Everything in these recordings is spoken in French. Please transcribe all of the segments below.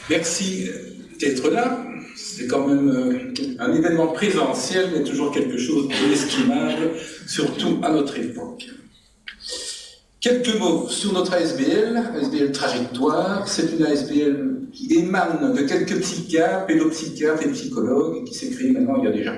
Merci d'être là. C'est quand même un événement présentiel, mais toujours quelque chose d'inestimable, surtout à notre époque. Quelques mots sur notre ASBL Trajectoire. C'est une ASBL qui émane de quelques psychiatres, pédopsychiatres et psychologues, qui s'est créée maintenant il y a déjà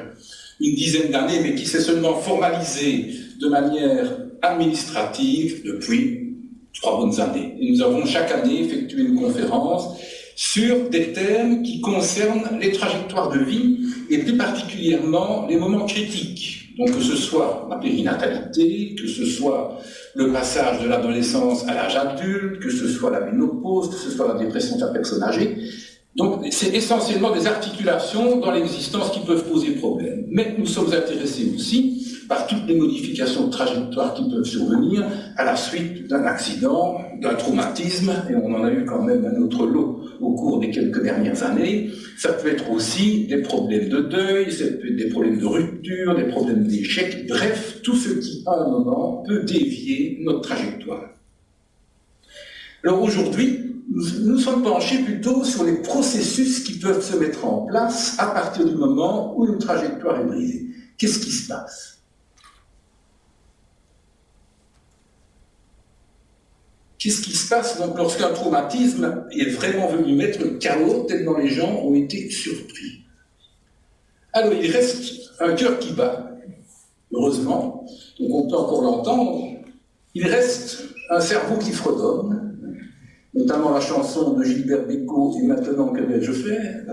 une dizaine d'années, mais qui s'est seulement formalisée de manière administrative depuis 3 bonnes années. Et nous avons chaque année effectué une conférence sur des thèmes qui concernent les trajectoires de vie et plus particulièrement les moments critiques. Donc que ce soit la périnatalité, que ce soit le passage de l'adolescence à l'âge adulte, que ce soit la ménopause, que ce soit la dépression de la personne âgée. Donc c'est essentiellement des articulations dans l'existence qui peuvent poser problème. Mais nous sommes intéressés aussi par toutes les modifications de trajectoire qui peuvent survenir à la suite d'un accident, d'un traumatisme, et on en a eu quand même un autre lot au cours des quelques dernières années. Ça peut être aussi des problèmes de deuil, ça peut être des problèmes de rupture, des problèmes d'échec, bref, tout ce qui, à un moment, peut dévier notre trajectoire. Alors aujourd'hui, nous sommes penchés plutôt sur les processus qui peuvent se mettre en place à partir du moment où une trajectoire est brisée. Qu'est-ce qui se passe ? Qu'est-ce qui se passe donc lorsqu'un traumatisme est vraiment venu mettre le chaos tellement les gens ont été surpris? Alors il reste un cœur qui bat, heureusement, donc on peut encore l'entendre. Il reste un cerveau qui fredonne, notamment la chanson de Gilbert Bécaud « Et maintenant que vais-je faire ?»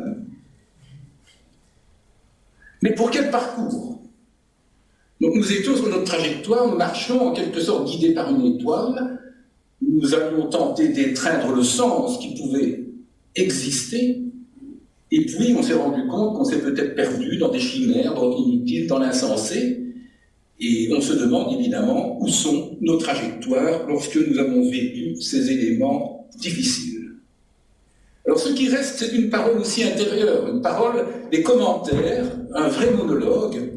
Mais pour quel parcours? Donc nous étions sur notre trajectoire, nous marchions en quelque sorte guidés par une étoile. Nous avions tenté d'étreindre le sens qui pouvait exister, et puis on s'est rendu compte qu'on s'est peut-être perdu dans des chimères, dans l'inutile, dans l'insensé, et on se demande évidemment où sont nos trajectoires lorsque nous avons vécu ces éléments difficiles. Alors ce qui reste, c'est une parole aussi intérieure, une parole, des commentaires, un vrai monologue,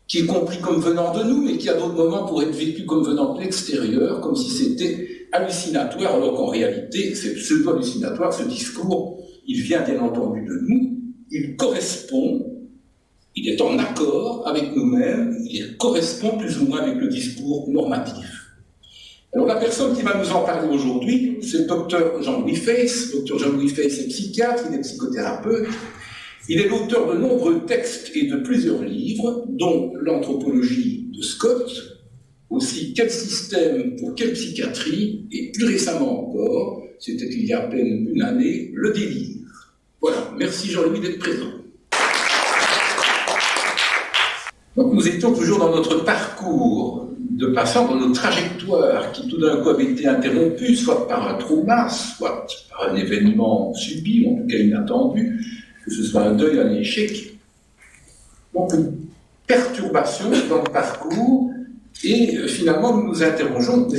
qui est compris comme venant de nous, mais qui à d'autres moments pourrait être vécu comme venant de l'extérieur, comme si c'était hallucinatoire, alors qu'en réalité, c'est pseudo-hallucinatoire, ce discours, il vient bien entendu de nous, il correspond, il est en accord avec nous-mêmes, il correspond plus ou moins avec le discours normatif. Alors la personne qui va nous en parler aujourd'hui, c'est le docteur Jean-Louis Feiss. Docteur Jean-Louis Feiss est psychiatre, il est psychothérapeute. Il est l'auteur de nombreux textes et de plusieurs livres, dont l'anthropologie de Scott, aussi Quel système pour quelle psychiatrie, et plus récemment encore, c'était il y a à peine une année, Le délire. Voilà, merci Jean-Louis d'être présent. Donc nous étions toujours dans notre parcours de passant, dans notre trajectoire qui tout d'un coup avait été interrompue, soit par un trauma, soit par un événement subi, en tout cas inattendu, que ce soit un deuil, un échec. Donc une perturbation dans le parcours, et finalement nous nous interrogeons,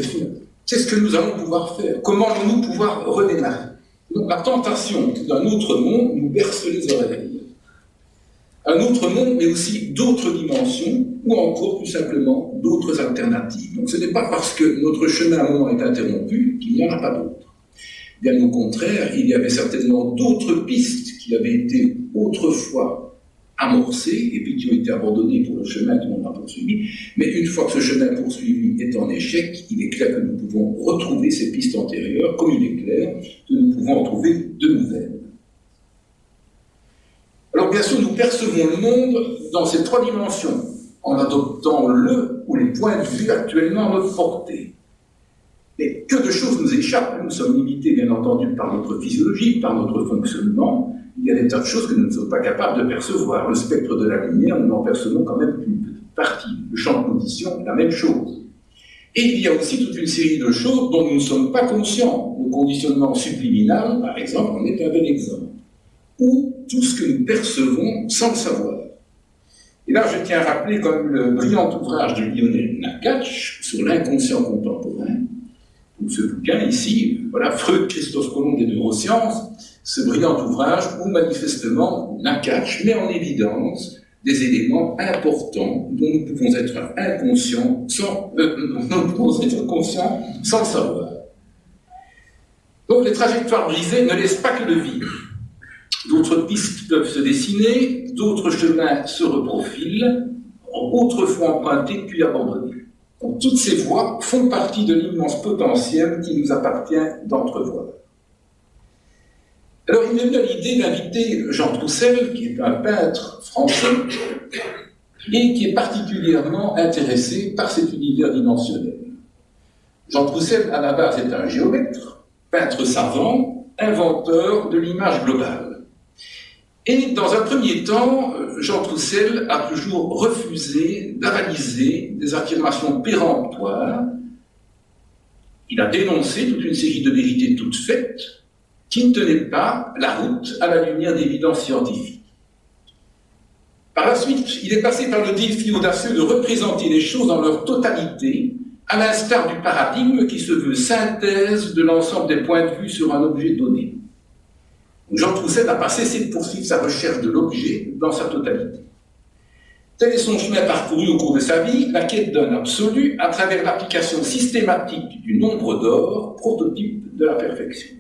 qu'est-ce que nous allons pouvoir faire? Comment allons-nous pouvoir redémarrer? Donc la tentation d'un autre monde nous berce les oreilles. Un autre monde, mais aussi d'autres dimensions, ou encore plus simplement d'autres alternatives. Donc ce n'est pas parce que notre chemin à un moment est interrompu qu'il n'y en a pas d'autres. Bien au contraire, il y avait certainement d'autres pistes qui avaient été autrefois amorcées et puis qui ont été abandonnées pour le chemin que l'on a poursuivi. Mais une fois que ce chemin poursuivi est en échec, il est clair que nous pouvons retrouver ces pistes antérieures, comme il est clair que nous pouvons en trouver de nouvelles. Alors bien sûr, nous percevons le monde dans ces 3 dimensions, en adoptant le ou les points de vue actuellement à notre portée. Mais que de choses nous échappent. Nous sommes limités, bien entendu, par notre physiologie, par notre fonctionnement. Il y a des tas de choses que nous ne sommes pas capables de percevoir. Le spectre de la lumière, nous en percevons quand même une petite partie. Le champ de condition, la même chose. Et il y a aussi toute une série de choses dont nous ne sommes pas conscients. Le conditionnement subliminal, par exemple, en est un bel exemple. Ou tout ce que nous percevons sans le savoir. Et là, je tiens à rappeler comme le brillant ouvrage de Lionel Nakache sur l'inconscient contemporain. Donc ce bouquin ici, voilà, Freud, Christophe Colomb des neurosciences, ce brillant ouvrage où manifestement Nakache met en évidence des éléments importants dont nous pouvons être inconscients sans, nous pouvons être conscients sans le savoir. Donc les trajectoires brisées ne laissent pas que le vide. D'autres pistes peuvent se dessiner, d'autres chemins se reprofilent, autrefois empruntés puis abandonnés. Donc, toutes ces voies font partie de l'immense potentiel qui nous appartient d'entrevoir. Alors il m'est venu à l'idée d'inviter Jean Troussel, qui est un peintre français, et qui est particulièrement intéressé par cet univers dimensionnel. Jean Troussel, à la base, est un géomètre, peintre savant, inventeur de l'image globale. Et dans un premier temps, Jean Troussel a toujours refusé d'avaliser des affirmations péremptoires. Il a dénoncé toute une série de vérités toutes faites qui ne tenaient pas la route à la lumière d'évidences scientifiques. Par la suite, il est passé par le défi audacieux de représenter les choses dans leur totalité, à l'instar du paradigme qui se veut synthèse de l'ensemble des points de vue sur un objet donné. Jean Troussel n'a pas cessé de poursuivre sa recherche de l'objet dans sa totalité. Tel est son chemin parcouru au cours de sa vie, la quête d'un absolu à travers l'application systématique du nombre d'or, prototype de la perfection.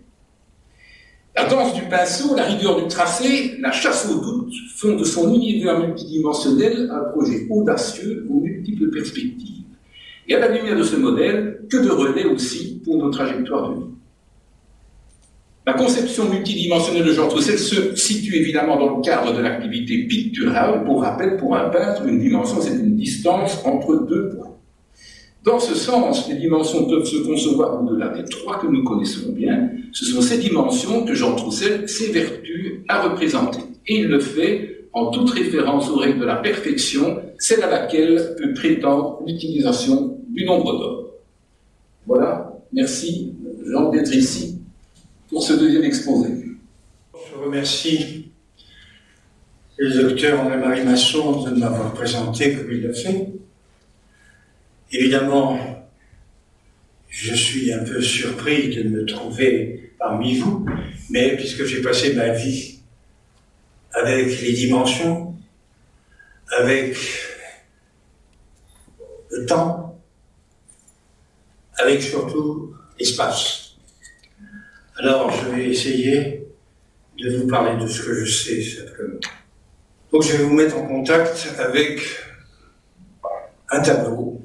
La danse du pinceau, la rigueur du tracé, la chasse au doute font de son univers multidimensionnel un projet audacieux aux multiples perspectives. Et à la lumière de ce modèle, que de relais aussi pour nos trajectoires de vie. La conception multidimensionnelle de Jean Troussel se situe évidemment dans le cadre de l'activité picturale. Pour rappel, pour un peintre, une dimension, c'est une distance entre deux points. Dans ce sens, les dimensions peuvent se concevoir au-delà des trois que nous connaissons bien. Ce sont ces dimensions que Jean Troussel s'évertue à représenter. Et il le fait en toute référence aux règles de la perfection, celle à laquelle peut prétendre l'utilisation du nombre d'or. Voilà, merci Jean d'être ici pour ce deuxième exposé. Je remercie le docteur André-Marie Masson de m'avoir présenté comme il l'a fait. Évidemment, je suis un peu surpris de me trouver parmi vous, mais puisque j'ai passé ma vie avec les dimensions, avec le temps, avec surtout l'espace. Alors, je vais essayer de vous parler de ce que je sais simplement. Donc, je vais vous mettre en contact avec un tableau.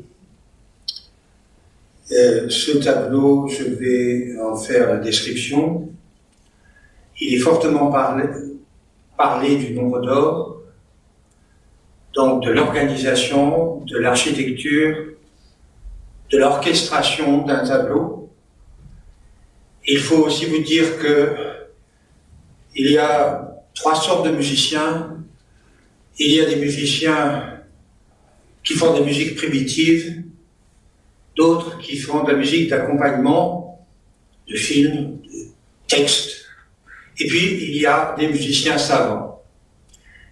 Ce tableau, je vais en faire la description. Il est fortement parlé du nombre d'or, donc de l'organisation, de l'architecture, de l'orchestration d'un tableau. Il faut aussi vous dire que il y a trois sortes de musiciens. Il y a des musiciens qui font des musiques primitives, d'autres qui font de la musique d'accompagnement, de films, de textes. Et puis, il y a des musiciens savants.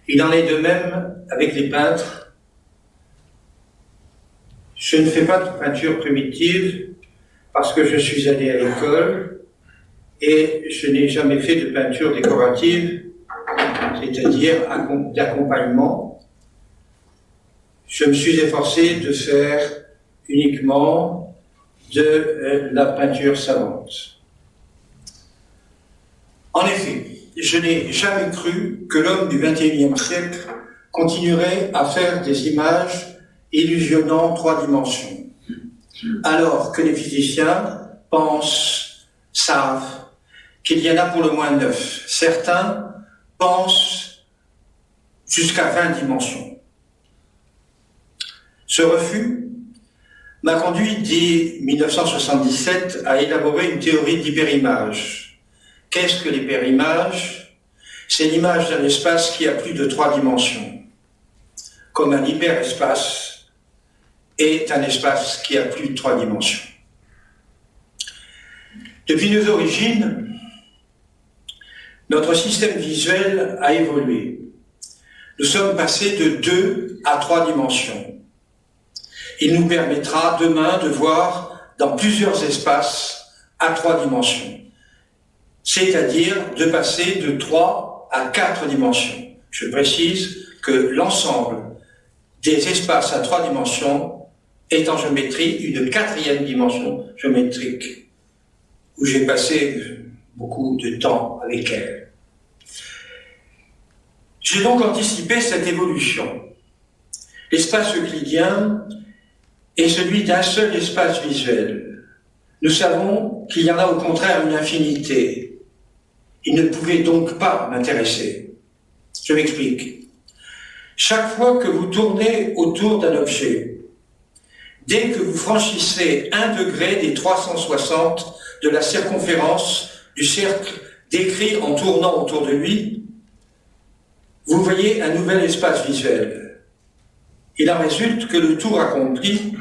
Il en est de même avec les peintres. Je ne fais pas de peinture primitive parce que je suis allé à l'école et je n'ai jamais fait de peinture décorative, c'est-à-dire d'accompagnement. Je me suis efforcé de faire uniquement de la peinture savante. En effet, je n'ai jamais cru que l'homme du XXIe siècle continuerait à faire des images illusionnant trois dimensions, alors que les physiciens pensent, savent, qu'il y en a pour le moins 9. Certains pensent jusqu'à 20 dimensions. Ce refus m'a conduit dès 1977 à élaborer une théorie d'hyperimage. Qu'est-ce que l'hyperimage? C'est l'image d'un espace qui a plus de 3 dimensions, comme un hyperespace est un espace qui a plus de 3 dimensions. Depuis nos origines, notre système visuel a évolué. Nous sommes passés de 2 à 3 dimensions. Il nous permettra demain de voir dans plusieurs espaces à 3 dimensions, c'est-à-dire de passer de 3 à 4 dimensions. Je précise que l'ensemble des espaces à 3 dimensions est en géométrie une 4e dimension géométrique, où j'ai passé beaucoup de temps avec elle. J'ai donc anticipé cette évolution. L'espace euclidien est celui d'un seul espace visuel. Nous savons qu'il y en a au contraire une infinité. Il ne pouvait donc pas m'intéresser. Je m'explique. Chaque fois que vous tournez autour d'un objet, dès que vous franchissez 1 degré des 360 de la circonférence du cercle décrit en tournant autour de lui, vous voyez un nouvel espace visuel. Il en résulte que le tour accompli,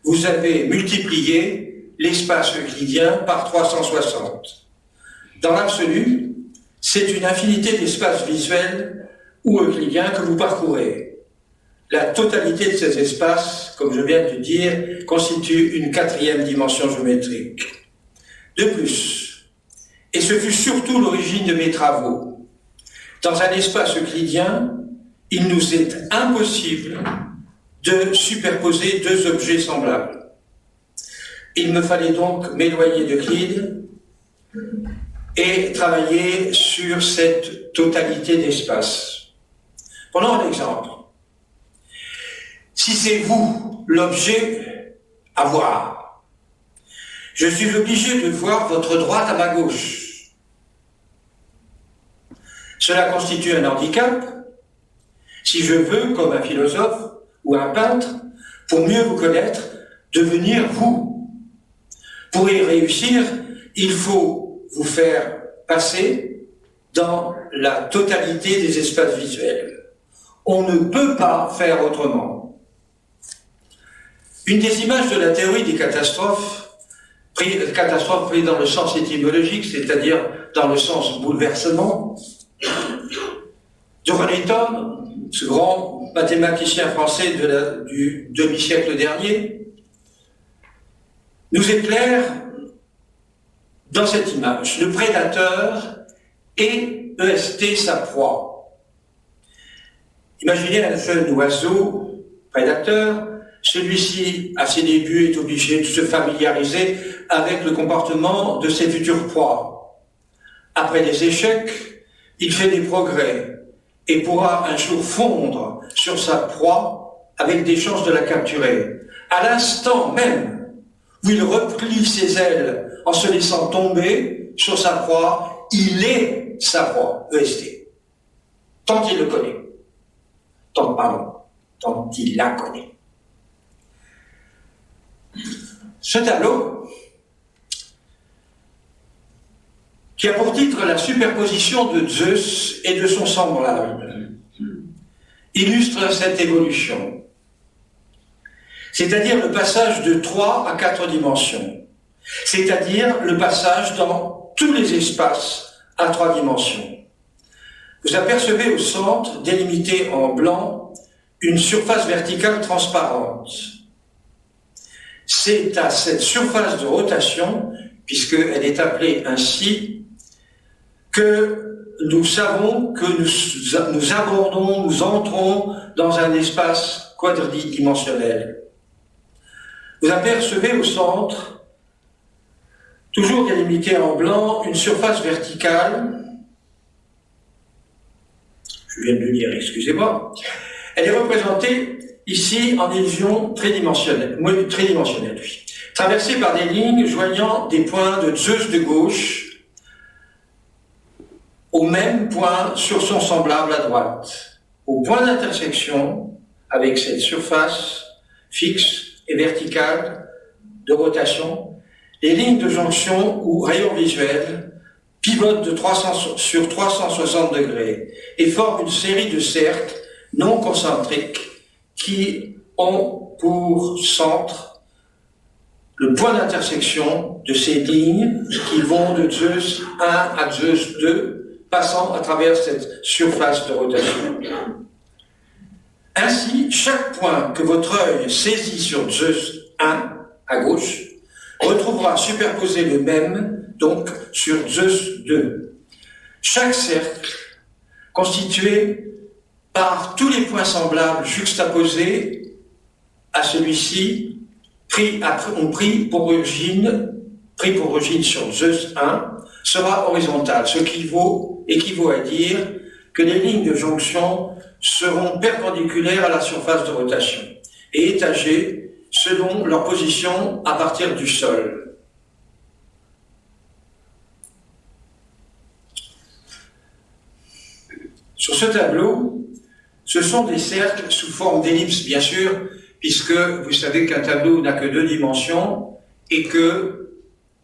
vous avez multiplié l'espace euclidien par 360. Dans l'absolu, c'est une infinité d'espaces visuels ou euclidiens que vous parcourez. La totalité de ces espaces, comme je viens de dire, constitue une 4e dimension géométrique. De plus, et ce fut surtout l'origine de mes travaux, dans un espace euclidien, il nous est impossible de superposer 2 objets semblables. Il me fallait donc m'éloigner d'Euclide et travailler sur cette totalité d'espace. Prenons un exemple. Si c'est vous l'objet à voir, je suis obligé de voir votre droite à ma gauche. Cela constitue un handicap si je veux, comme un philosophe ou un peintre, pour mieux vous connaître, devenir vous. Pour y réussir, il faut vous faire passer dans la totalité des espaces visuels. On ne peut pas faire autrement. Une des images de la théorie des catastrophes prises dans le sens étymologique, c'est-à-dire dans le sens bouleversement, de René Thom, ce grand mathématicien français du demi-siècle dernier, nous éclaire dans cette image. Le prédateur et EST sa proie. Imaginez un jeune oiseau prédateur. Celui-ci, à ses débuts, est obligé de se familiariser avec le comportement de ses futures proies. Après des échecs, il fait des progrès et pourra un jour fondre sur sa proie avec des chances de la capturer. À l'instant même où il replie ses ailes en se laissant tomber sur sa proie, il est sa proie, EST. Tant qu'il le connaît. Tant qu'il la connaît. Ce tableau, qui a pour titre la superposition de Zeus et de son semblable, illustre cette évolution, c'est-à-dire le passage de 3 à 4 dimensions, c'est-à-dire le passage dans tous les espaces à 3 dimensions. Vous apercevez au centre, délimité en blanc, une surface verticale transparente. C'est à cette surface de rotation, puisqu'elle est appelée ainsi, que nous savons que nous abordons, nous entrons dans un espace quadridimensionnel. Vous apercevez au centre, toujours délimité en blanc, une surface verticale. Je viens de le dire, excusez-moi. Elle est représentée ici en illusion tridimensionnelle, oui, traversée par des lignes joignant des points de Zeus de gauche au même point sur son semblable à droite. Au point d'intersection avec cette surface fixe et verticale de rotation, les lignes de jonction ou rayons visuels pivotent sur 360 degrés et forment une série de cercles non concentriques qui ont pour centre le point d'intersection de ces lignes qui vont de Zeus 1 à Zeus 2, passant à travers cette surface de rotation. Ainsi, chaque point que votre œil saisit sur Zeus 1 à gauche retrouvera superposé le même, donc sur Zeus 2. Chaque cercle, constitué par tous les points semblables juxtaposés à celui-ci, ont pris pour origine pris pour origine sur Zeus 1, sera horizontale, ce qui équivaut à dire que les lignes de jonction seront perpendiculaires à la surface de rotation et étagées selon leur position à partir du sol. Sur ce tableau, ce sont des cercles sous forme d'ellipse, bien sûr, puisque vous savez qu'un tableau n'a que 2 dimensions et que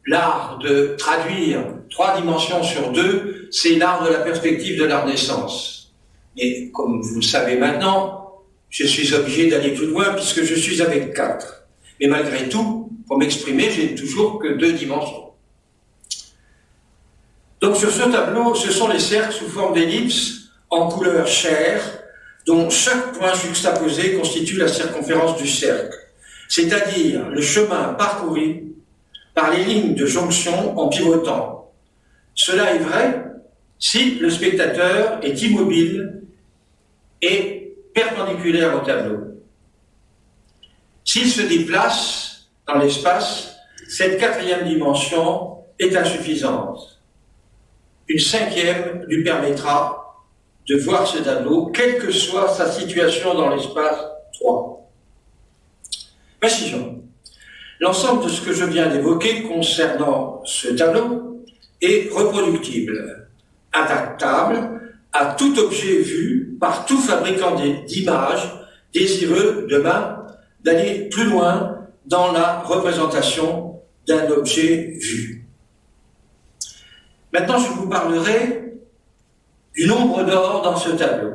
l'art de traduire 3 dimensions sur 2, c'est l'art de la perspective de la Renaissance. Et comme vous le savez maintenant, je suis obligé d'aller plus loin puisque je suis avec 4. Mais malgré tout, pour m'exprimer, j'ai toujours que 2 dimensions. Donc sur ce tableau, ce sont les cercles sous forme d'ellipse en couleur chair, dont chaque point juxtaposé constitue la circonférence du cercle, c'est-à-dire le chemin parcouru par les lignes de jonction en pivotant. Cela est vrai si le spectateur est immobile et perpendiculaire au tableau. S'il se déplace dans l'espace, cette 4e dimension est insuffisante. Une 5e lui permettra de voir ce tableau, quelle que soit sa situation dans l'espace 3. Précision. L'ensemble de ce que je viens d'évoquer concernant ce tableau est reproductible, adaptable à tout objet vu par tout fabricant d'images désireux demain d'aller plus loin dans la représentation d'un objet vu. Maintenant, je vous parlerai du nombre d'or dans ce tableau.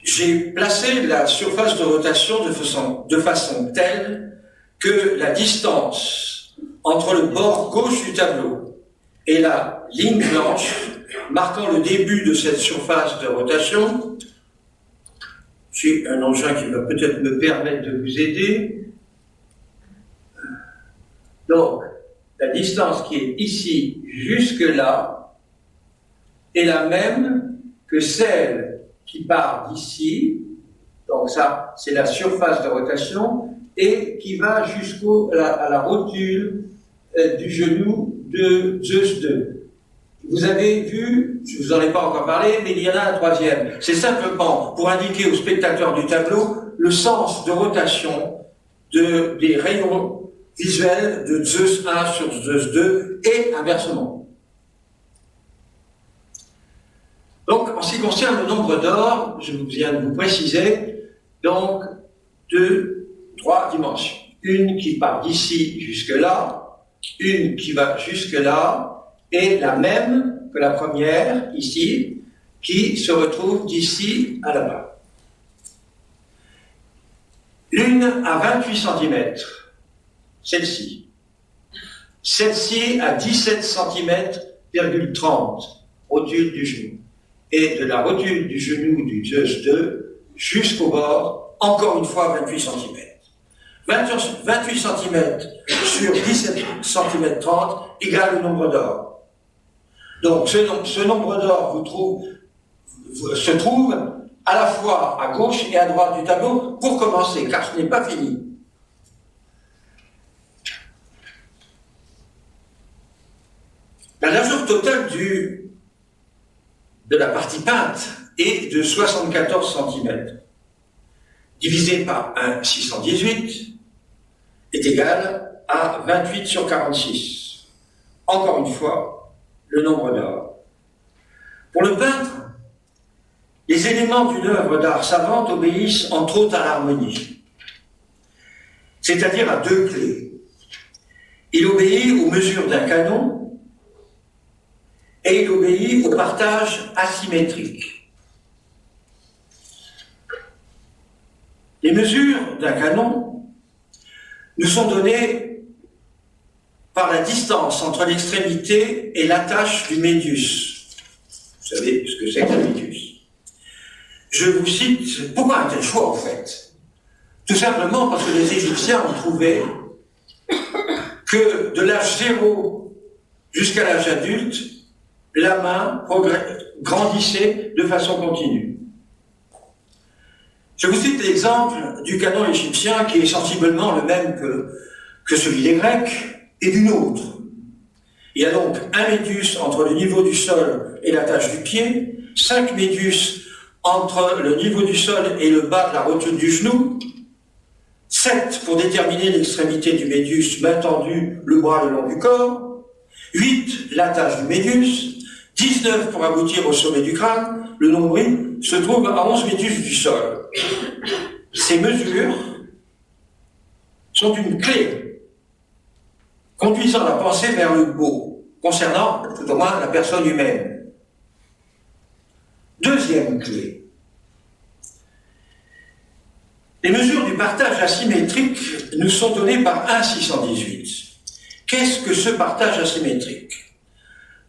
J'ai placé la surface de rotation de façon telle que la distance entre le bord gauche du tableau et la ligne blanche marquant le début de cette surface de rotation, j'ai un engin qui va peut-être me permettre de vous aider. Donc, la distance qui est ici jusque-là est la même que celle qui part d'ici, donc ça c'est la surface de rotation, et qui va à la rotule du genou de Zeus 2. Vous avez vu, je ne vous en ai pas encore parlé, mais il y en a un 3e. C'est simplement pour indiquer aux spectateurs du tableau le sens de rotation des rayons visuels de Zeus 1 sur Zeus 2 et inversement. Donc, en ce qui concerne le nombre d'or, je viens de vous préciser, donc, 3 dimensions. Une qui part d'ici jusque-là, une qui va jusque-là, et la même que la première, ici, qui se retrouve d'ici à là-bas. L'une à 28 cm, celle-ci. Celle-ci à 17 cm,30 rotule du genou. Et de la rotule du genou du Zeus 2 jusqu'au bord, encore une fois 28 cm. 28 cm sur 17 cm 30 égale le nombre d'or. Donc ce nombre d'or se trouve à la fois à gauche et à droite du tableau pour commencer, car ce n'est pas fini. La largeur totale de la partie peinte est de 74 cm, divisé par 1,618 est égal à 28 sur 46. Encore une fois, le nombre d'or. Pour le peintre, les éléments d'une œuvre d'art savante obéissent entre autres à l'harmonie, c'est-à-dire à 2 clés. Il obéit aux mesures d'un canon et il obéit au partage asymétrique. Les mesures d'un canon nous sont données par la distance entre l'extrémité et l'attache du médius. Vous savez ce que c'est que le médius. Je vous cite, pourquoi un tel choix en fait? Tout simplement parce que les Égyptiens ont trouvé que de l'âge 0 jusqu'à l'âge adulte, la main grandissait de façon continue. Je vous cite l'exemple du canon égyptien qui est sensiblement le même que celui des Grecs est d'une autre. Il y a donc un médius entre le niveau du sol et la tâche du pied, 5 médius entre le niveau du sol et le bas de la rotule du genou, 7 pour déterminer l'extrémité du médius main tendue, le bras le long du corps, 8 l'attache du médius, 19 pour aboutir au sommet du crâne, le nombril se trouve à 11 médius du sol. Ces mesures sont une clé conduisant la pensée vers le beau, concernant tout au moins la personne humaine. Deuxième clé. Les mesures du partage asymétrique nous sont données par 1,618. Qu'est-ce que ce partage asymétrique?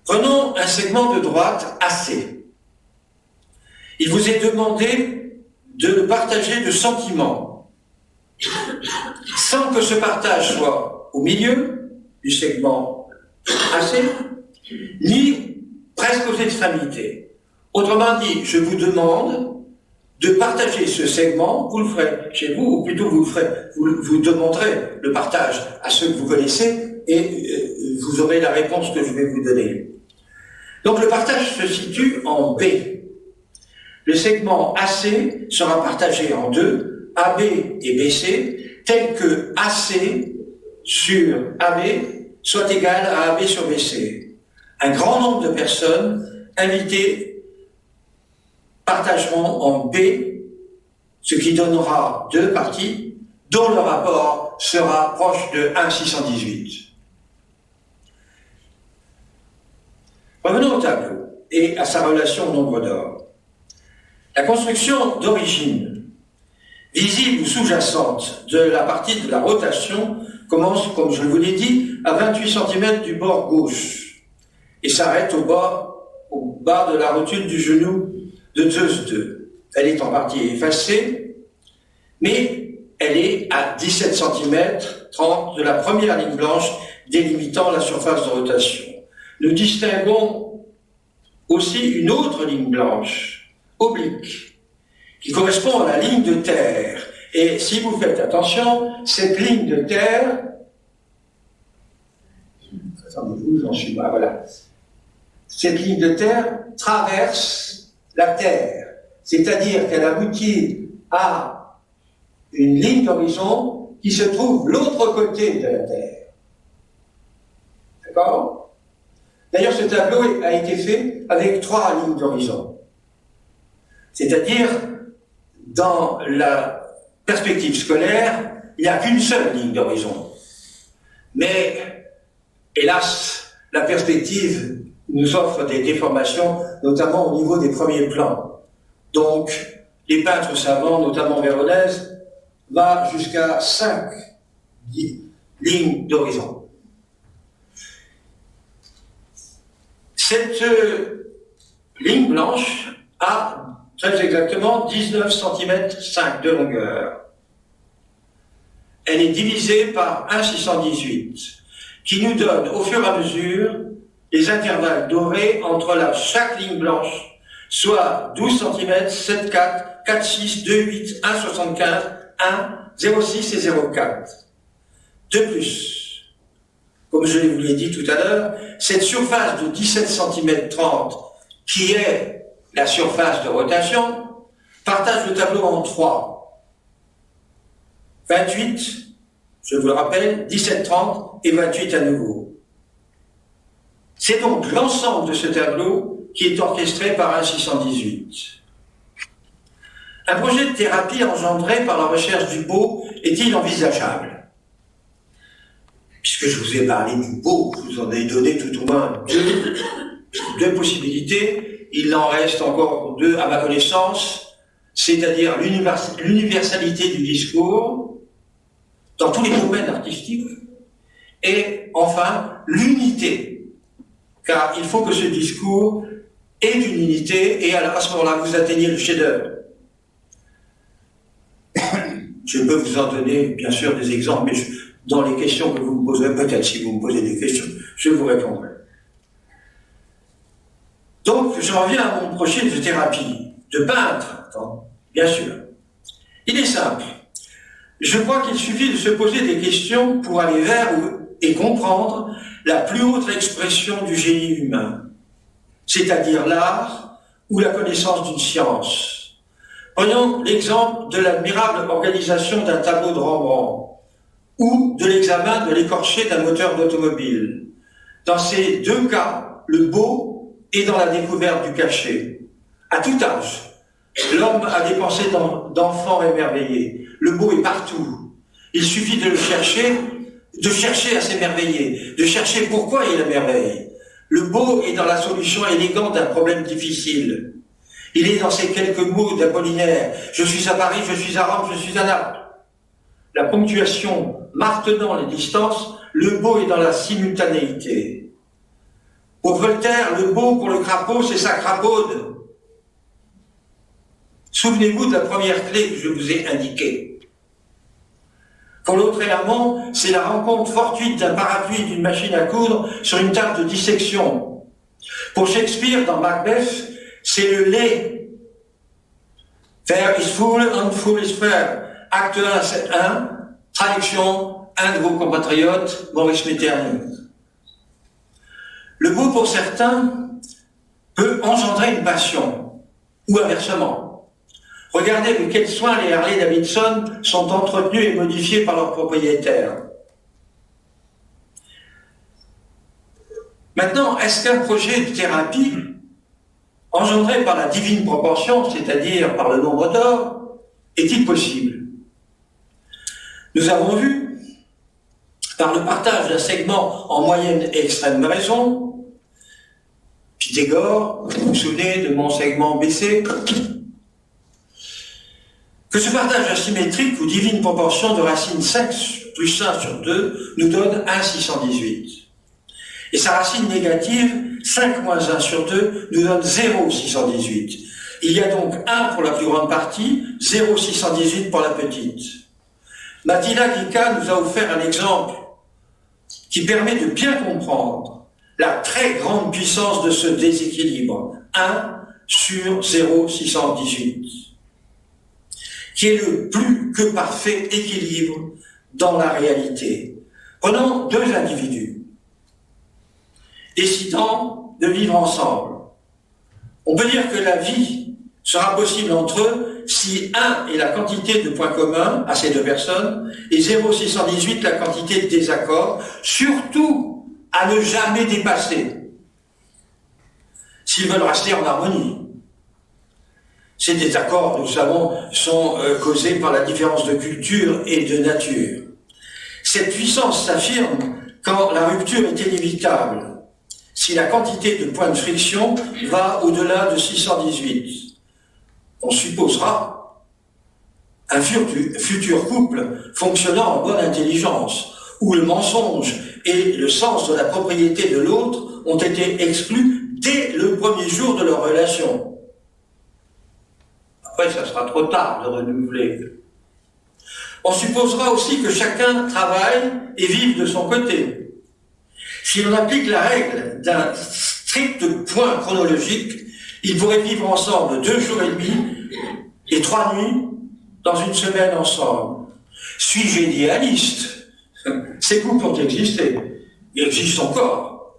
Prenons un segment de droite AC. Il vous est demandé de le partager de sentiments, sans que ce partage soit au milieu du segment AC, ni presque aux extrémités. Autrement dit, je vous demande de partager ce segment, vous le ferez chez vous, ou plutôt vous demanderez le partage à ceux que vous connaissez et vous aurez la réponse que je vais vous donner. Donc le partage se situe en B. Le segment AC sera partagé en deux, AB et BC, tel que AC sur AB soit égal à AB sur BC. Un grand nombre de personnes invitées partageront en B, ce qui donnera deux parties dont le rapport sera proche de 1,618. Revenons au tableau et à sa relation au nombre d'or. La construction d'origine, visible ou sous-jacente, de la partie de la rotation commence, comme je vous l'ai dit, à 28 cm du bord gauche et s'arrête au bas de la rotule du genou de Zeus 2. Elle est en partie effacée, mais elle est à 17 cm 30 de la première ligne blanche délimitant la surface de rotation. Nous distinguons aussi une autre ligne blanche, oblique, qui correspond à la ligne de terre. Et si vous faites attention, cette ligne de terre, voilà. Cette ligne de terre traverse la terre, c'est-à-dire qu'elle aboutit à une ligne d'horizon qui se trouve de l'autre côté de la terre. D'accord? D'ailleurs, ce tableau a été fait avec 3 lignes d'horizon. C'est-à-dire, dans la perspective scolaire, il n'y a qu'une seule ligne d'horizon. Mais, hélas, la perspective nous offre des déformations, notamment au niveau des premiers plans. Donc, les peintres savants, notamment Véronèse, va jusqu'à 5 lignes d'horizon. Cette ligne blanche a très exactement 19 cm 5 de longueur. Elle est divisée par 1,618, qui nous donne au fur et à mesure les intervalles dorés entre chaque ligne blanche, soit 12 cm, 7,4, 4,6, 2,8, 1,75, 1, 0,6 et 0,4. De plus, comme je vous l'ai dit tout à l'heure, cette surface de 17 cm 30, qui est la surface de rotation, partage le tableau en 3. 28, je vous le rappelle, 17, 30 et 28 à nouveau. C'est donc l'ensemble de ce tableau qui est orchestré par 1,618. Un projet de thérapie engendré par la recherche du beau est-il envisageable? Puisque je vous ai parlé du beau, je vous en ai donné tout au moins deux possibilités. Il en reste encore 2 à ma connaissance, c'est-à-dire l'universalité du discours dans tous les domaines artistiques et enfin l'unité. Car il faut que ce discours ait une unité et à ce moment-là vous atteignez le chef-d'œuvre. Je peux vous en donner bien sûr des exemples, mais dans les questions que vous me poserez, peut-être si vous me posez des questions, je vous répondrai. Donc, je reviens à mon projet de thérapie, de peintre, bien sûr. Il est simple. Je crois qu'il suffit de se poser des questions pour aller vers et comprendre la plus haute expression du génie humain, c'est-à-dire l'art ou la connaissance d'une science. Prenons l'exemple de l'admirable organisation d'un tableau de Rembrandt ou de l'examen de l'écorché d'un moteur d'automobile. Dans ces deux cas, le beau est dans la découverte du cachet. À tout âge, l'homme a des pensées d'enfant émerveillé. Le beau est partout. Il suffit de le chercher à s'émerveiller, de chercher pourquoi il est merveille. Le beau est dans la solution élégante d'un problème difficile. Il est dans ces quelques mots d'Apollinaire. Je suis à Paris, je suis à Rome, je suis à Naples. La ponctuation martenant les distances, le beau est dans la simultanéité. Pour Voltaire, le beau pour le crapaud, c'est sa crapaude. Souvenez-vous de la première clé que je vous ai indiquée. Pour l'autre élément, c'est la rencontre fortuite d'un parapluie et d'une machine à coudre sur une table de dissection. Pour Shakespeare, dans Macbeth, c'est le lait. Fair is full and full is fair. Acte 1, c'est 1. Traduction, un de vos compatriotes, Maurice Metternich. Le beau, pour certains, peut engendrer une passion, ou inversement. Regardez avec quel soin les Harley Davidson sont entretenus et modifiés par leurs propriétaires. Maintenant, est-ce qu'un projet de thérapie, engendré par la divine proportion, c'est-à-dire par le nombre d'or, est-il possible? Nous avons vu, par le partage d'un segment en moyenne et extrême raison, Pythagore, vous vous souvenez de mon segment BC, que ce partage asymétrique ou divine proportion de racine 5 plus 1 sur 2 nous donne 1,618. Et sa racine négative, 5 moins 1 sur 2, nous donne 0,618. Il y a donc 1 pour la plus grande partie, 0,618 pour la petite. Matilda Guica nous a offert un exemple qui permet de bien comprendre la très grande puissance de ce déséquilibre, 1 sur 0,618, qui est le plus que parfait équilibre dans la réalité. Prenons deux individus décidant de vivre ensemble. On peut dire que la vie sera possible entre eux si 1 est la quantité de points communs à ces deux personnes et 0,618 la quantité de désaccords, surtout à ne jamais dépasser, s'ils veulent rester en harmonie. Ces désaccords, nous savons, sont causés par la différence de culture et de nature. Cette puissance s'affirme quand la rupture est inévitable, si la quantité de points de friction va au-delà de 618. On supposera un futur couple fonctionnant en bonne intelligence, où le mensonge et le sens de la propriété de l'autre ont été exclus dès le premier jour de leur relation. Après, ça sera trop tard de renouveler. On supposera aussi que chacun travaille et vive de son côté. Si l'on applique la règle d'un strict point chronologique, ils pourraient vivre ensemble 2 jours et demi et 3 nuits dans une semaine ensemble. Suis-je idéaliste? Ces couples ont existé. Ils existent encore.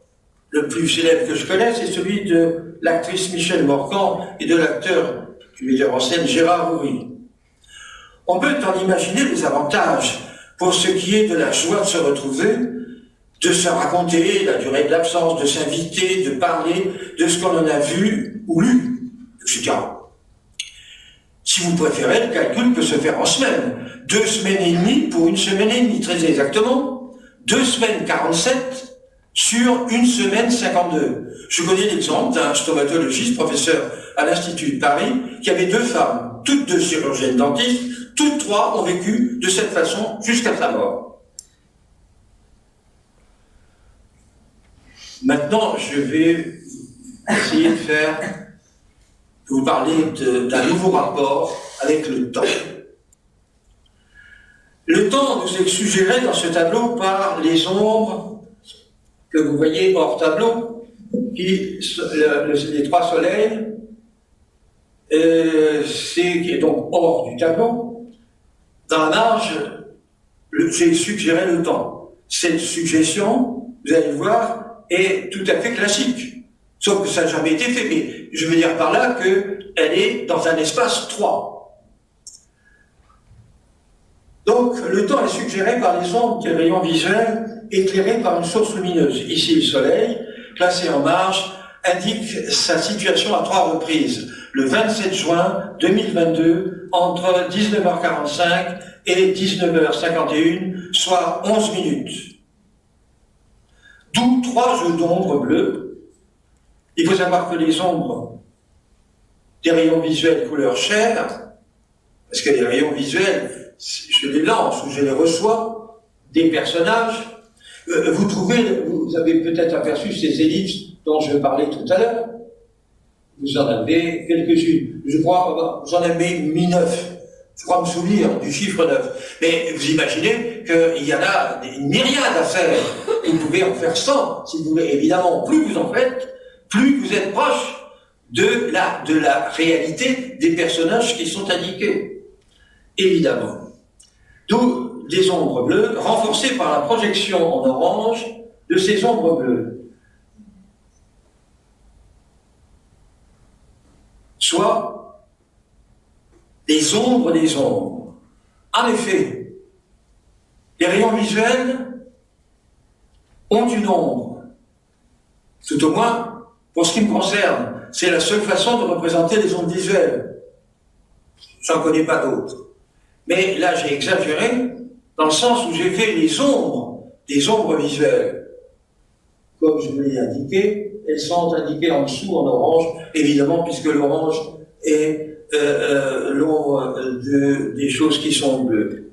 Le plus célèbre que je connais, c'est celui de l'actrice Michèle Morgan et de l'acteur du metteur en scène Gérard Houry. On peut en imaginer les avantages pour ce qui est de la joie de se retrouver, de se raconter la durée de l'absence, de s'inviter, de parler de ce qu'on en a vu ou lu, etc. Si vous préférez, le calcul peut se faire en semaines. 2 semaines et demie pour 1 semaine et demie, très exactement. 2 semaines 47 sur 1 semaine 52. Je connais l'exemple d'un stomatologiste, professeur à l'Institut de Paris, qui avait 2 femmes, toutes 2 chirurgiennes dentistes, toutes 3 ont vécu de cette façon jusqu'à sa mort. Maintenant, je vais essayer de vous parler d'un nouveau rapport avec le temps. Le temps nous est suggéré dans ce tableau par les ombres que vous voyez hors tableau, les 3 soleils, qui est donc hors du tableau. dans la marge, j'ai suggéré le temps. Cette suggestion, vous allez voir, est tout à fait classique. Sauf que ça n'a jamais été fait. Mais je veux dire par là qu'elle est dans un espace 3. Donc, le temps est suggéré par les ondes des rayons visuels éclairés par une source lumineuse. Ici, le soleil, placé en marge, indique sa situation à 3 reprises. Le 27 juin 2022, entre 19h45 et 19h51, soit 11 minutes. D'où 3 jeux d'ombres bleues. Il faut savoir que les ombres des rayons visuels couleur chair, parce que les rayons visuels, je les lance ou je les reçois, des personnages, vous avez peut-être aperçu ces ellipses dont je parlais tout à l'heure. Vous en avez quelques-unes. Je crois, vous en avez mis 9. Je crois me souvenir du chiffre 9. Mais vous imaginez qu'il y en a une myriade à faire. Vous pouvez en faire 100, si vous voulez. Évidemment, plus vous en faites, plus vous êtes proche de la réalité des personnages qui sont indiqués. Évidemment. D'où des ombres bleues, renforcées par la projection en orange de ces ombres bleues. Soit des ombres des ombres. En effet, les rayons visuels ont une ombre. Tout au moins, pour ce qui me concerne, c'est la seule façon de représenter les ondes visuelles. J'en connais pas d'autres. Mais là, j'ai exagéré dans le sens où j'ai fait les ombres des ombres visuelles. Comme je vous l'ai indiqué, elles sont indiquées en dessous en orange, évidemment, puisque l'orange est l'ombre des choses qui sont bleues.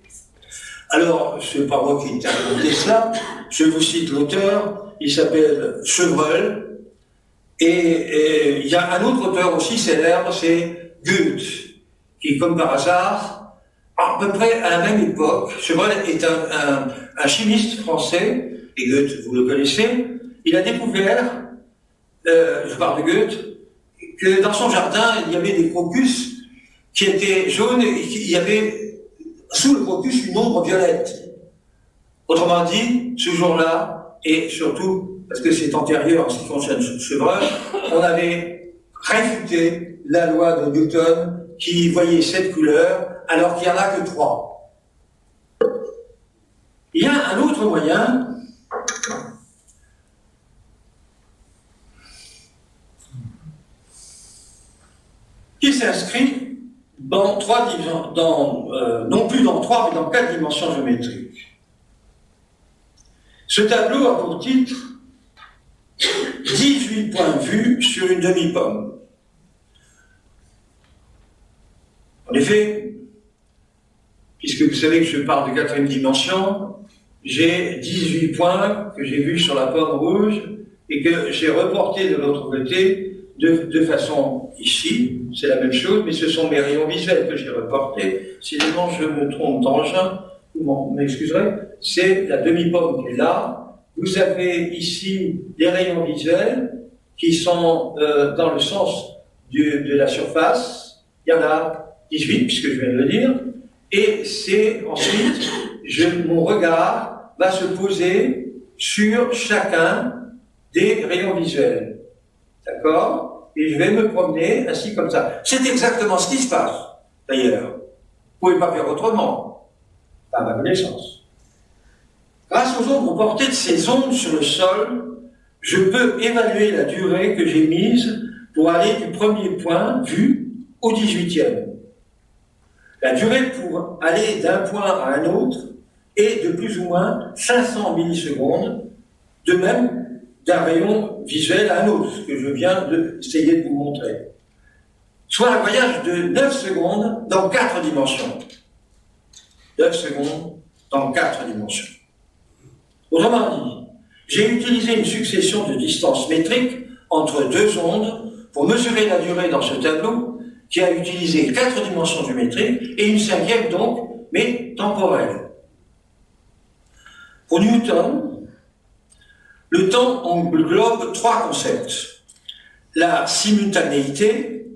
Alors, ce n'est pas moi qui ai inventé cela, je vous cite l'auteur, il s'appelle Chevreul, et il y a un autre auteur aussi célèbre, c'est Goethe, qui, comme par hasard, à peu près à la même époque, Chevreul est un chimiste français, et Goethe, vous le connaissez, il a découvert, je parle de Goethe, que dans son jardin, il y avait des crocus qui étaient jaunes, et il y avait sous le crocus une ombre violette. Autrement dit, ce jour-là, et surtout, parce que c'est antérieur en ce qui concerne Chevreul, on avait réfuté la loi de Newton qui voyait cette couleur, alors qu'il n'y en a que 3. Il y a un autre moyen qui s'inscrit dans non plus dans 3, mais dans 4 dimensions géométriques. Ce tableau a pour titre 18 points vus sur une demi-pomme. En effet, puisque vous savez que je parle de 4e dimension, j'ai 18 points que j'ai vus sur la pomme rouge et que j'ai reportés de l'autre côté de façon ici, c'est la même chose, mais ce sont mes rayons visuels que j'ai reportés. Sinon, je me trompe d'engin, vous m'excuserez, c'est la demi-pomme qui est là. Vous avez ici des rayons visuels qui sont dans le sens de la surface. Il y en a 18, puisque je viens de le dire. Et c'est ensuite, mon regard va se poser sur chacun des rayons visuels. D'accord? Et je vais me promener ainsi comme ça. C'est exactement ce qui se passe, d'ailleurs. Vous ne pouvez pas faire autrement, à ma connaissance. Grâce aux ombres portées de ces ondes sur le sol, je peux évaluer la durée que j'ai mise pour aller du premier point vu au 18e. La durée pour aller d'un point à un autre est de plus ou moins 500 millisecondes, de même d'un rayon visuel à un autre, ce que je viens d'essayer de vous montrer. Soit un voyage de 9 secondes dans 4 dimensions. 9 secondes dans 4 dimensions. Autrement dit, j'ai utilisé une succession de distances métriques entre 2 ondes pour mesurer la durée dans ce tableau qui a utilisé 4 dimensions géométriques et une 5e donc, mais temporelle. Pour Newton, le temps englobe 3 concepts. La simultanéité,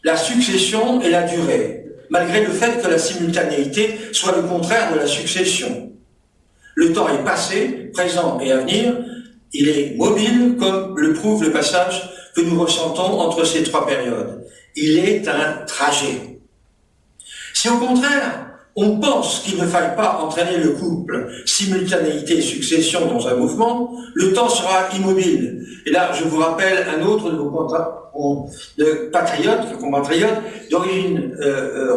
la succession et la durée. malgré le fait que la simultanéité soit le contraire de la succession. Le temps est passé, présent et à venir, il est mobile, comme le prouve le passage que nous ressentons entre ces trois périodes. Il est un trajet. Si au contraire, on pense qu'il ne faille pas entraîner le couple simultanéité et succession dans un mouvement, le temps sera immobile. Et là, je vous rappelle un autre de vos compatriotes d'origine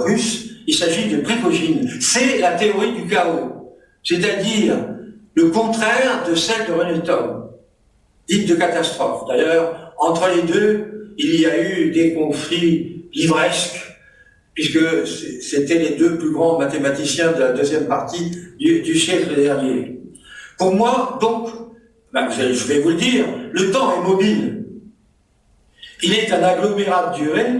russe, il s'agit de Prigogine. C'est la théorie du chaos, c'est-à-dire le contraire de celle de René Thom, dite de catastrophe. D'ailleurs, entre les deux, il y a eu des conflits livresques, puisque c'était les deux plus grands mathématiciens de la deuxième partie du siècle dernier. Pour moi, donc, je vais vous le dire, le temps est mobile. Il est un agglomérat de durées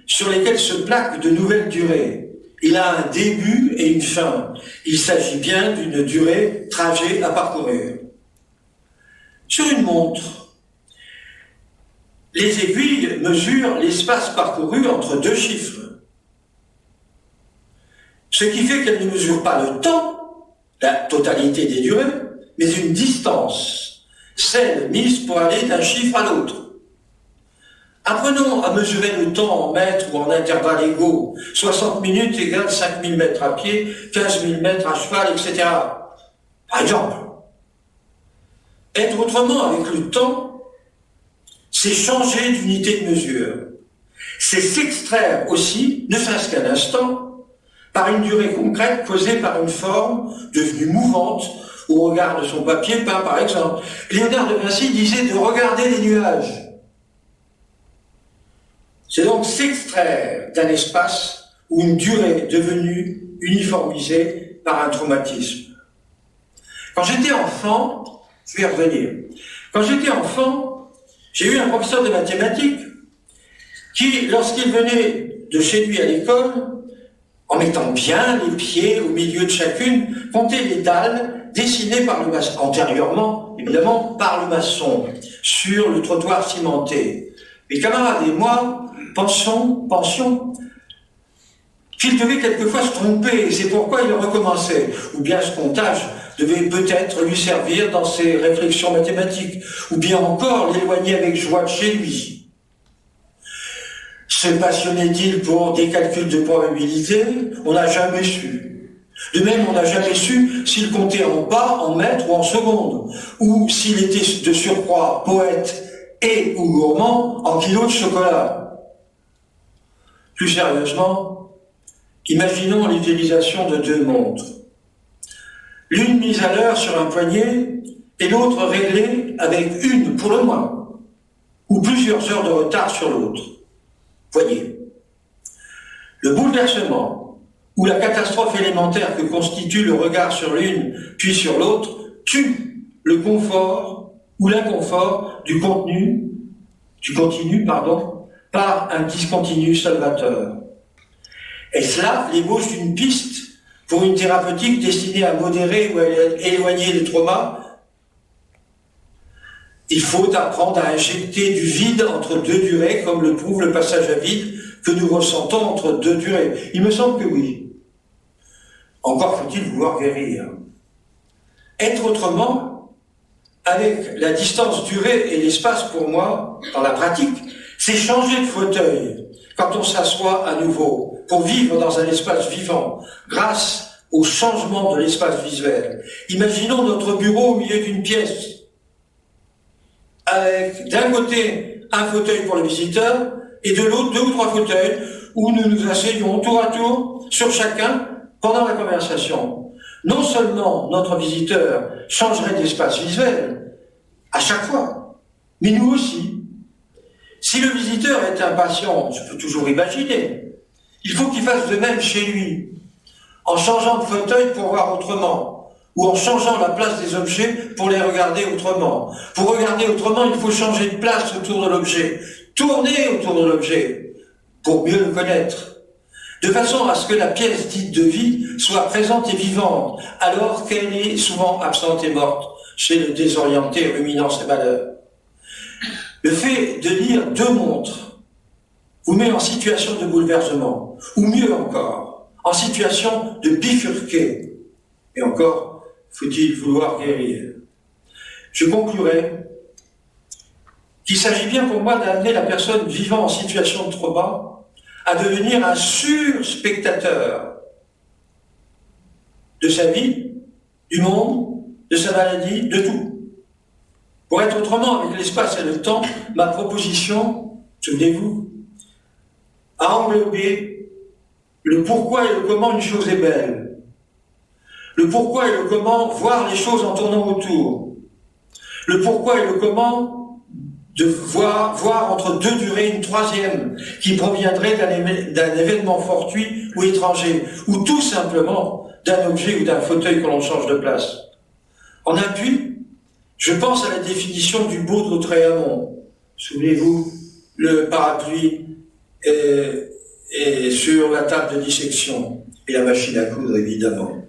sur lesquelles se plaquent de nouvelles durées. Il a un début et une fin. Il s'agit bien d'une durée, trajet à parcourir. Sur une montre, les aiguilles mesurent l'espace parcouru entre deux chiffres. Ce qui fait qu'elle ne mesure pas le temps, la totalité des durées, mais une distance, celle mise pour aller d'un chiffre à l'autre. Apprenons à mesurer le temps en mètres ou en intervalles égaux. 60 minutes égale 5000 mètres à pied, 15 000 mètres à cheval, etc. Par exemple, être autrement avec le temps, c'est changer d'unité de mesure. C'est s'extraire aussi, ne serait-ce qu'un instant, par une durée concrète causée par une forme devenue mouvante au regard de son papier peint, par exemple. Léonard de Vinci disait de regarder les nuages. C'est donc s'extraire d'un espace ou une durée devenue uniformisée par un traumatisme. Quand j'étais enfant, je vais y revenir, quand j'étais enfant, j'ai eu un professeur de mathématiques qui, lorsqu'il venait de chez lui à l'école, en mettant bien les pieds au milieu de chacune, comptait les dalles dessinées par le maçon, antérieurement, évidemment, par le maçon, sur le trottoir cimenté. Mes camarades et moi pensions qu'il devait quelquefois se tromper, et c'est pourquoi il recommençait. Ou bien ce comptage devait peut-être lui servir dans ses réflexions mathématiques, ou bien encore l'éloigner avec joie de chez lui. Se passionnait-il pour des calculs de probabilité? On n'a jamais su. De même, on n'a jamais su s'il comptait en pas, en mètres ou en secondes, ou s'il était de surcroît poète et ou gourmand en kilos de chocolat. Plus sérieusement, imaginons l'utilisation de deux montres. L'une mise à l'heure sur un poignet et l'autre réglée avec une, pour le moins, ou plusieurs heures de retard sur l'autre. Voyez, le bouleversement ou la catastrophe élémentaire que constitue le regard sur l'une puis sur l'autre tue le confort ou l'inconfort du continu, par un discontinu salvateur. Est-ce là l'ébauche d'une piste pour une thérapeutique destinée à modérer ou à éloigner les traumas? Il faut apprendre à injecter du vide entre deux durées, comme le prouve le passage à vide que nous ressentons entre deux durées. Il me semble que oui. Encore faut-il vouloir guérir. Être autrement, avec la distance durée et l'espace pour moi, dans la pratique, c'est changer de fauteuil quand on s'assoit à nouveau, pour vivre dans un espace vivant, grâce au changement de l'espace visuel. Imaginons notre bureau au milieu d'une pièce, avec d'un côté un fauteuil pour le visiteur et de l'autre 2 ou 3 fauteuils où nous nous asseyons tour à tour sur chacun pendant la conversation. Non seulement notre visiteur changerait d'espace visuel à chaque fois, mais nous aussi. Si le visiteur est impatient, je peux toujours imaginer, il faut qu'il fasse de même chez lui, en changeant de fauteuil pour voir autrement, ou en changeant la place des objets pour les regarder autrement. Pour regarder autrement, il faut changer de place autour de l'objet, tourner autour de l'objet, pour mieux le connaître, de façon à ce que la pièce dite de vie soit présente et vivante, alors qu'elle est souvent absente et morte chez le désorienté ruminant ses malheurs. Le fait de lire 2 montres vous met en situation de bouleversement, ou mieux encore, en situation de bifurquer. Et encore, faut-il vouloir guérir. Je conclurai qu'il s'agit bien pour moi d'amener la personne vivant en situation de trauma à devenir un sur-spectateur de sa vie, du monde, de sa maladie, de tout. Pour être autrement avec l'espace et le temps, ma proposition, souvenez-vous, a englobé le pourquoi et le comment une chose est belle, le pourquoi et le comment voir les choses en tournant autour, le pourquoi et le comment de voir entre deux durées une troisième qui proviendrait d'un événement fortuit ou étranger, ou tout simplement d'un objet ou d'un fauteuil que l'on change de place. En appui, je pense à la définition du beau de Lautréamont. Souvenez-vous, le parapluie est sur la table de dissection, et la machine à coudre, évidemment.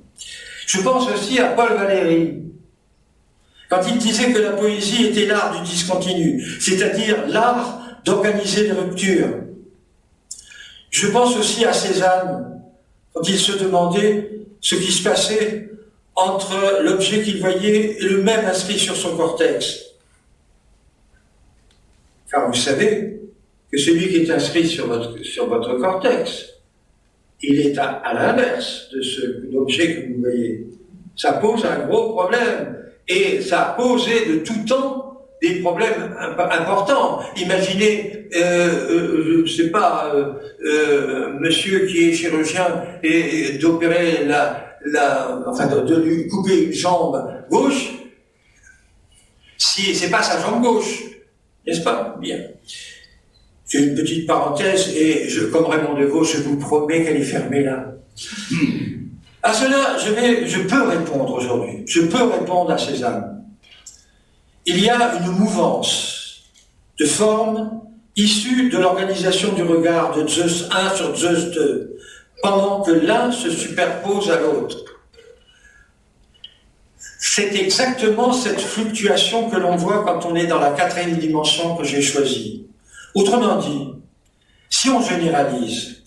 Je pense aussi à Paul Valéry, quand il disait que la poésie était l'art du discontinu, c'est-à-dire l'art d'organiser les ruptures. Je pense aussi à Cézanne, quand il se demandait ce qui se passait entre l'objet qu'il voyait et le même inscrit sur son cortex. Car vous savez que celui qui est inscrit sur votre cortex, il est à l'inverse de l'objet que vous voyez. Ça pose un gros problème. Et ça a posé de tout temps des problèmes importants. Imaginez, je ne sais pas, monsieur qui est chirurgien et d'opérer de lui couper une jambe gauche, si c'est pas sa jambe gauche, n'est-ce pas? Bien. C'est une petite parenthèse et comme Raymond Devos, je vous promets qu'elle est fermée là. À cela, je peux répondre aujourd'hui. Je peux répondre à Cézanne. Il y a une mouvance de formes issues de l'organisation du regard de Zeus 1 sur Zeus 2, pendant que l'un se superpose à l'autre. C'est exactement cette fluctuation que l'on voit quand on est dans la 4e dimension que j'ai choisie. Autrement dit, si on généralise,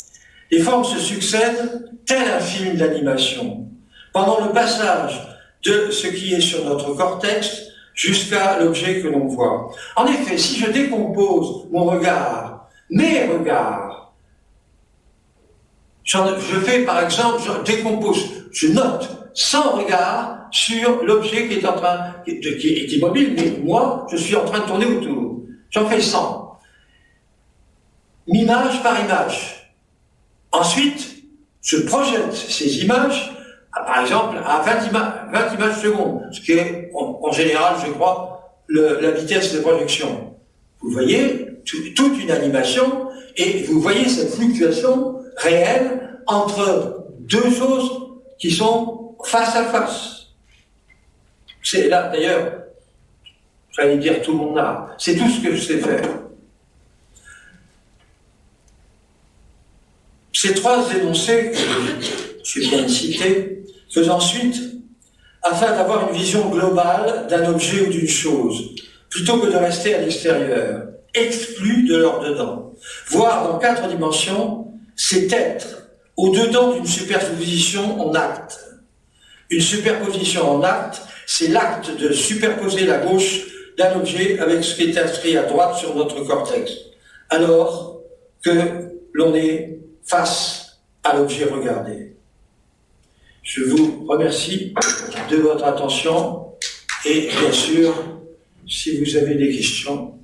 les formes se succèdent tel un film d'animation, pendant le passage de ce qui est sur notre cortex jusqu'à l'objet que l'on voit. En effet, si je décompose mon regard, mes regards, je fais par exemple, je note 100 regards sur l'objet qui est immobile, mais moi, je suis en train de tourner autour. J'en fais 100. Image par image. Ensuite, je projette ces images, par exemple, à 20 images secondes, ce qui est, en général, je crois, la vitesse de projection. Vous voyez toute une animation, et vous voyez cette fluctuation réelle entre deux choses qui sont face à face. C'est là, d'ailleurs, j'allais dire tout mon art, c'est tout ce que je sais faire. Ces 3 énoncés, que je viens de citer, faisant suite, afin d'avoir une vision globale d'un objet ou d'une chose, plutôt que de rester à l'extérieur, exclu de leur dedans. Voir dans 4 dimensions, c'est être au-dedans d'une superposition en acte. Une superposition en acte, c'est l'acte de superposer la gauche d'un objet avec ce qui est inscrit à droite sur notre cortex, alors que l'on est face à l'objet regardé. Je vous remercie de votre attention et bien sûr, si vous avez des questions,